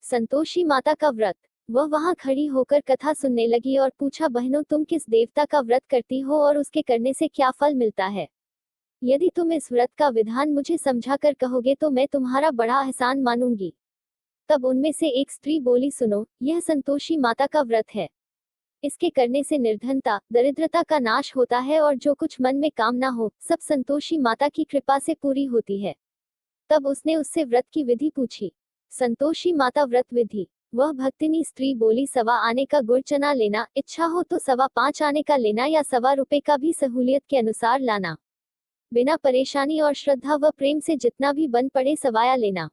संतोषी माता का व्रत। वह वहां खड़ी होकर कथा सुनने लगी और पूछा, बहनों तुम किस देवता का व्रत करती हो और उसके करने से क्या फल मिलता है? यदि तुम इस व्रत का विधान मुझे समझाकर कहोगे तो मैं तुम्हारा बड़ा एहसान मानूंगी। तब उनमें से एक स्त्री बोली, सुनो, यह संतोषी माता का व्रत है। इसके करने से निर्धनता, दरिद्रता का नाश होता है और जो कुछ मन में कामना हो, सब संतोषी माता की कृपा से पूरी होती है। तब उसने उससे व्रत की विधि पूछी। संतोषी माता व्रत विधि। वह भक्तिनी स्त्री बोली, 1.25 आने का गुड़ चना लेना, इच्छा हो तो 5.25 आने का लेना या 1.25 का भी सहूलियत के अनुसार लाना। बिना परेशानी और श्रद्धा व प्रेम से जितना भी बन पड़े सवाया लेना।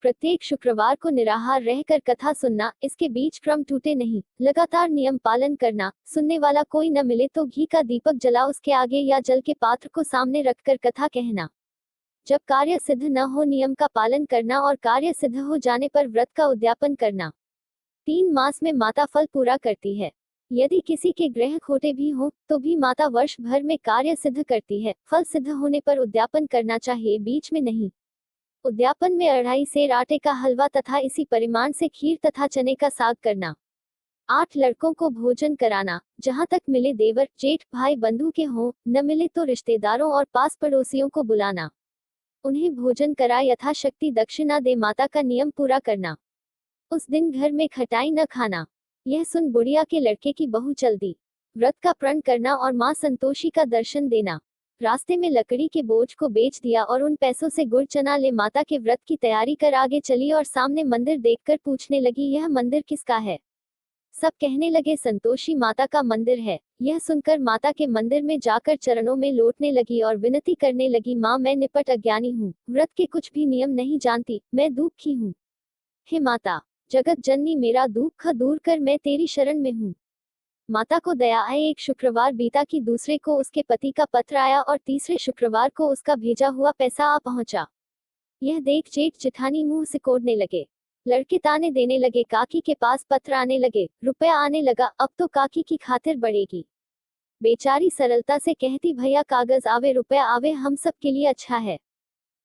प्रत्येक शुक्रवार को निराहार रहकर कथा सुनना, इसके बीच क्रम टूटे नहीं, लगातार नियम पालन करना। सुनने वाला कोई न मिले तो घी का दीपक जला उसके आगे या जल के पात्र को सामने रखकर कथा कहना। जब कार्य सिद्ध न हो नियम का पालन करना और कार्य सिद्ध हो जाने पर व्रत का उद्यापन करना। 3 मास में माता फल पूरा करती है। यदि किसी के ग्रह खोटे भी हों तो भी माता वर्ष भर में कार्य सिद्ध करती है। फल सिद्ध होने पर उद्यापन करना चाहिए, बीच में नहीं। उद्यापन में 2.5 सेर आटे का हलवा तथा इसी परिमाण से खीर तथा चने का साग करना। 8 लड़कों को भोजन कराना, जहां तक मिले देवर जेठ भाई बंधु के हों, न मिले तो रिश्तेदारों और पास पड़ोसियों को बुलाना। उन्हें भोजन करा यथाशक्ति दक्षिणा दे माता का नियम पूरा करना। उस दिन घर में खटाई न खाना। यह सुन बुढ़िया के लड़के की बहू चल दी। व्रत का प्रण करना और मां संतोषी का दर्शन देना। रास्ते में लकड़ी के बोझ को बेच दिया और उन पैसों से गुड़ चना ले माता के व्रत की तैयारी कर आगे चली और सामने मंदिर देखकर पूछने लगी, यह मंदिर किसका है? सब कहने लगे, संतोषी माता का मंदिर है। यह सुनकर माता के मंदिर में जाकर चरणों में लौटने लगी और विनती करने लगी, माँ मैं निपट अज्ञानी हूँ, व्रत के कुछ भी नियम नहीं जानती, मैं दुखी हूँ। हे माता जगत जननी, मेरा दुख दूर कर, मैं तेरी शरण में हूँ। माता को दया आई। एक शुक्रवार बीता कि दूसरे को उसके पति का पत्र आया और तीसरे शुक्रवार को उसका भेजा हुआ पैसा आ पहुंचा। यह देख जेठ जेठानी मुंह सिकोड़ने लगे। लड़के ताने देने लगे, काकी के पास पत्र आने लगे, रुपया आने लगा, अब तो काकी की खातिर बढ़ेगी। बेचारी सरलता से कहती, भैया कागज आवे रुपया आवे, हम सब के लिए अच्छा है।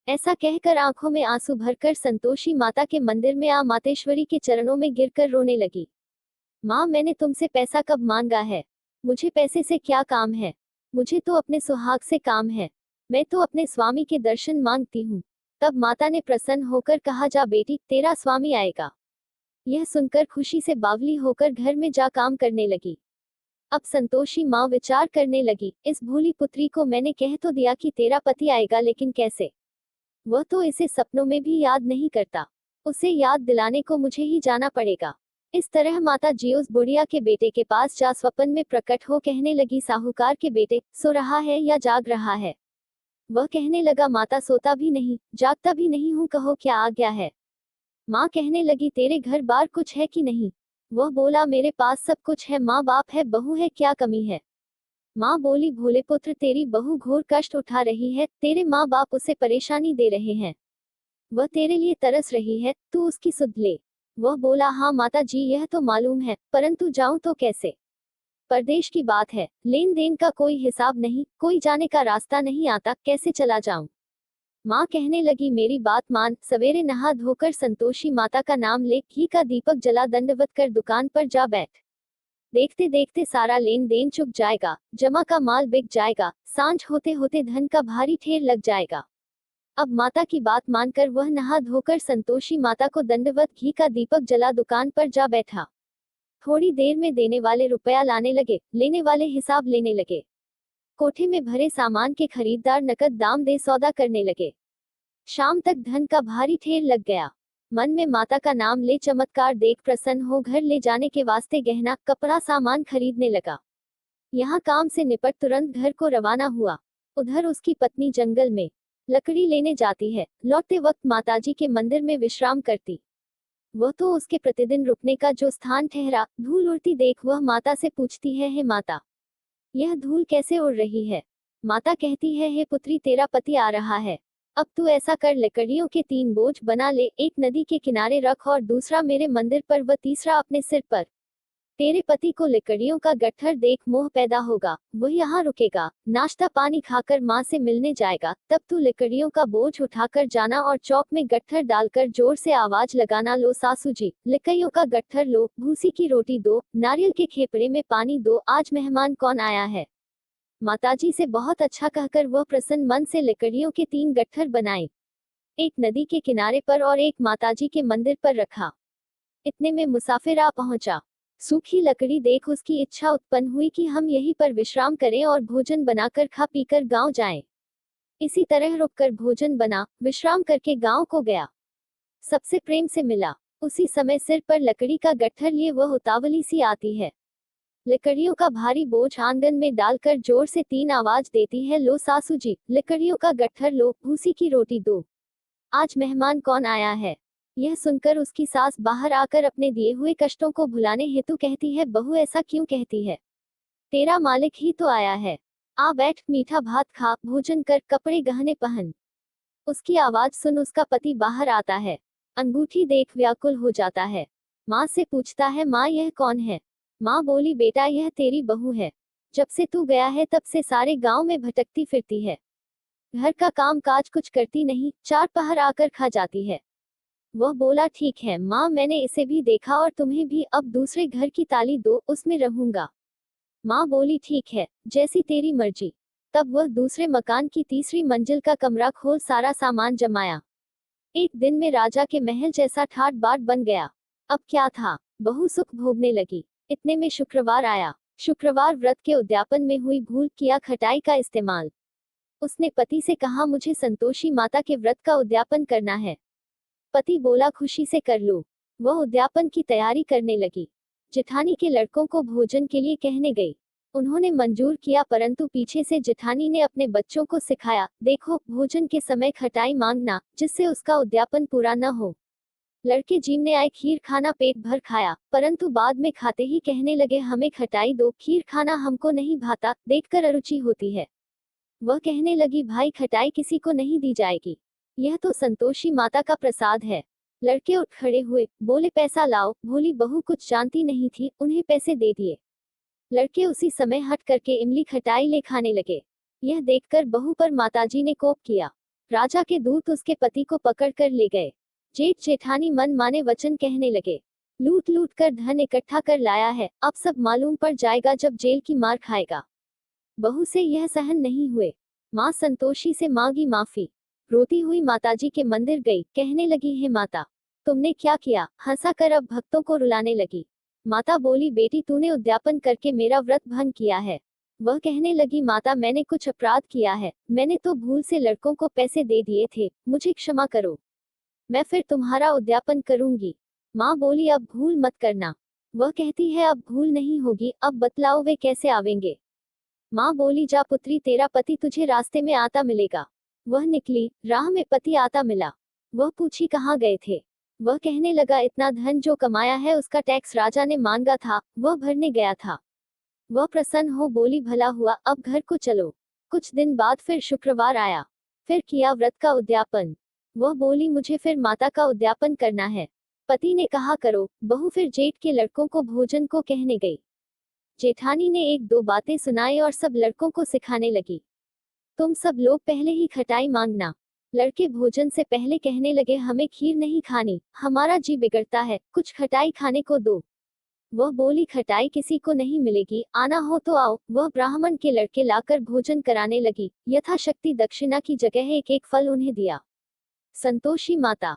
ऐसा कहकर आंखों में आंसू भरकर संतोषी माता के मंदिर में आ मातेश्वरी के चरणों में गिरकर रोने लगी। माँ मैंने तुमसे पैसा कब मांगा है? मुझे पैसे से क्या काम है? मुझे तो अपने सुहाग से काम है। मैं तो अपने स्वामी के दर्शन मांगती हूँ। तब माता ने प्रसन्न होकर कहा, जा बेटी, तेरा स्वामी आएगा। यह सुनकर खुशी से बावली होकर घर में जा काम करने लगी। अब संतोषी माँ विचार करने लगी, इस भोली पुत्री को मैंने कह तो दिया कि तेरा पति आएगा, लेकिन कैसे? वह तो इसे सपनों में भी याद नहीं करता। उसे याद दिलाने को मुझे ही जाना पड़ेगा। इस तरह माता जी उस बुढ़िया के बेटे के पास जा स्वप्न में प्रकट हो कहने लगी, साहूकार के बेटे, सो रहा है या जाग रहा है? वह कहने लगा, माता सोता भी नहीं जागता भी नहीं हूँ, कहो क्या आज्ञा है? माँ कहने लगी, तेरे घर बार कुछ है कि नहीं? वह बोला, मेरे पास सब कुछ है, माँ बाप है, बहू है, क्या कमी है? माँ बोली, भोले पुत्र, तेरी बहू घोर कष्ट उठा रही है, तेरे माँ बाप उसे परेशानी दे रहे हैं। वह तेरे लिए तरस रही है, तू उसकी सुध ले। वह बोला, हाँ माता जी यह तो मालूम है, परंतु जाऊं तो कैसे? परदेश की बात है, लेन देन का कोई हिसाब नहीं, कोई जाने का रास्ता नहीं आता, कैसे चला जाऊं? माँ कहने लगी, मेरी बात मान, सवेरे नहा धोकर संतोषी माता का नाम ले, घी का दीपक जला दंडवत कर दुकान पर जा बैठ। देखते देखते सारा लेन देन चुक जाएगा, जमा का माल बिक जाएगा, सांझ होते होते धन का भारी ढेर लग जाएगा। अब माता की बात मानकर वह नहा धोकर संतोषी माता को दंडवत घी का दीपक जला दुकान पर जा बैठा। थोड़ी देर में देने वाले रुपया लाने लगे, लेने वाले हिसाब लेने लगे। कोठे में भरे सामान के खरीदार नकद दाम दे सौदा करने लगे। शाम तक धन का भारी ढेर लग गया। मन में माता का नाम ले चमत्कार देख प्रसन्न हो घर ले जाने के वास्ते गहना कपड़ा सामान खरीदने लगा। यहाँ काम से निपट तुरंत घर को रवाना हुआ। उधर उसकी पत्नी जंगल में लकड़ी लेने जाती है, लौटते वक्त माताजी के मंदिर में विश्राम करती। वह तो उसके प्रतिदिन रुकने का जो स्थान ठहरा, धूल उड़ती देख वह माता से पूछती है, हे माता, यह धूल कैसे उड़ रही है? माता कहती है, हे पुत्री, तेरा पति आ रहा है। अब तू ऐसा कर, लकड़ियों के 3 बोझ बना ले, एक नदी के किनारे रख और दूसरा मेरे मंदिर पर व तीसरा अपने सिर पर। तेरे पति को लकड़ियों का गट्ठर देख मोह पैदा होगा, वो यहाँ रुकेगा, नाश्ता पानी खाकर माँ से मिलने जाएगा, तब तू लकड़ियों का बोझ उठाकर जाना और चौक में गट्ठर डालकर जोर से आवाज लगाना, लो सासू जी, लकड़ियों का गट्ठर लो, भूसी की रोटी दो, नारियल के खेपड़े में पानी दो, आज मेहमान कौन आया है। माताजी से बहुत अच्छा कहकर वह प्रसन्न मन से लकड़ियों के 3 गट्ठर बनाए, एक नदी के किनारे पर और एक माताजी के मंदिर पर रखा। इतने में मुसाफिर आ पहुंचा। सूखी लकड़ी देख उसकी इच्छा उत्पन्न हुई कि हम यहीं पर विश्राम करें और भोजन बनाकर खा पीकर गांव जाएं। इसी तरह रुककर भोजन बना, विश्राम करके गांव को गया। सबसे प्रेम से मिला। उसी समय सिर पर लकड़ी का गट्ठर लिए वह उतावली सी आती है। लकड़ियों का भारी बोझ आंगन में डालकर जोर से 3 आवाज देती है, लो सासू जी, लकड़ियों का गट्ठर लो, भूसी की रोटी दो, आज मेहमान कौन आया है। यह सुनकर उसकी सास बाहर आकर अपने दिए हुए कष्टों को भुलाने हेतु कहती है, बहू ऐसा क्यों कहती है, तेरा मालिक ही तो आया है, आ बैठ, मीठा भात खा, भोजन कर, कपड़े गहने पहन। उसकी आवाज सुन उसका पति बाहर आता है। अंगूठी देख व्याकुल हो जाता है। माँ से पूछता है, माँ यह कौन है। माँ बोली, बेटा यह तेरी बहू है, जब से तू गया है तब से सारे गांव में भटकती फिरती है, घर का काम काज कुछ करती नहीं, 4 पहर आकर खा जाती है। वह बोला, ठीक है माँ, मैंने इसे भी देखा और तुम्हें भी, अब दूसरे घर की ताली दो, उसमें रहूंगा। माँ बोली, ठीक है, जैसी तेरी मर्जी। तब वह दूसरे मकान की तीसरी मंजिल का कमरा खोल सारा सामान जमाया। एक दिन में राजा के महल जैसा ठाट बाट बन गया। अब क्या था, बहू सुख भोगने लगी। इतने में शुक्रवार आया। शुक्रवार व्रत के उद्यापन में हुई भूल किया खटाई का इस्तेमाल। उसने पति से कहा, मुझे संतोषी माता के व्रत का उद्यापन करना है। पति बोला, खुशी से कर लो। वह उद्यापन की तैयारी करने लगी। जेठानी के लड़कों को भोजन के लिए कहने गई। उन्होंने मंजूर किया, परंतु पीछे से जेठानी ने अपने बच्चों को सिखाया, देखो भोजन के समय खटाई मांगना, जिससे उसका उद्यापन पूरा न हो। लड़के जीमने आए, खीर खाना पेट भर खाया, परंतु बाद में खाते ही कहने लगे, हमें खटाई दो, खीर खाना हमको नहीं भाता, देखकर अरुचि होती है। वह कहने लगी, भाई खटाई किसी को नहीं दी जाएगी, यह तो संतोषी माता का प्रसाद है। लड़के उठ खड़े हुए, बोले, पैसा लाओ। भोली बहू कुछ जानती नहीं थी, उन्हें पैसे दे दिए। लड़के उसी समय हट करके इमली खटाई ले खाने लगे। यह देखकर बहू पर माताजी ने कोप किया। राजा के दूत उसके पति को पकड़ कर ले गए। जेठ जेठानी मन माने वचन कहने लगे, लूट लूट कर धन इकट्ठा कर लाया है, अब सब मालूम पड़ जाएगा जब जेल की मार खाएगा। बहू से यह सहन नहीं हुए। माँ संतोषी से मांगी माफी। रोती हुई माताजी के मंदिर गई, कहने लगी, हे माता, तुमने क्या किया। हंसा कर अब भक्तों को रुलाने लगी। माता बोली, बेटी तूने उद्यापन करके मेरा व्रत भंग किया है। वह कहने लगी, माता मैंने कुछ अपराध किया है, मैंने तो भूल से लड़कों को पैसे दे दिए थे, मुझे क्षमा करो, मैं फिर तुम्हारा उद्यापन करूंगी। माँ बोली, अब भूल मत करना। वह कहती है, अब भूल नहीं होगी, अब बतलाओ वे कैसे आवेंगे। माँ बोली, जा पुत्री, तेरा पति तुझे रास्ते में आता मिलेगा। वह निकली, राह में पति आता मिला। वह पूछी, कहाँ गए थे। वह कहने लगा, इतना धन जो कमाया है उसका टैक्स राजा ने मांगा था, वह भरने गया था। वह प्रसन्न हो बोली, भला हुआ, अब घर को चलो। कुछ दिन बाद फिर शुक्रवार आया। फिर किया व्रत का उद्यापन। वह बोली, मुझे फिर माता का उद्यापन करना है। पति ने कहा, करो। बहू फिर जेठ के लड़कों को भोजन को कहने गई। जेठानी ने 1-2 बातें सुनाई और सब लड़कों को सिखाने लगी, तुम सब लोग पहले ही खटाई मांगना। लड़के भोजन से पहले कहने लगे, हमें खीर नहीं खानी, हमारा जी बिगड़ता है, कुछ खटाई खाने को दो। वह बोली, खटाई किसी को नहीं मिलेगी, आना हो तो आओ। वह ब्राह्मण के लड़के लाकर भोजन कराने लगी। यथाशक्ति दक्षिणा की जगह एक एक फल उन्हें दिया। संतोषी माता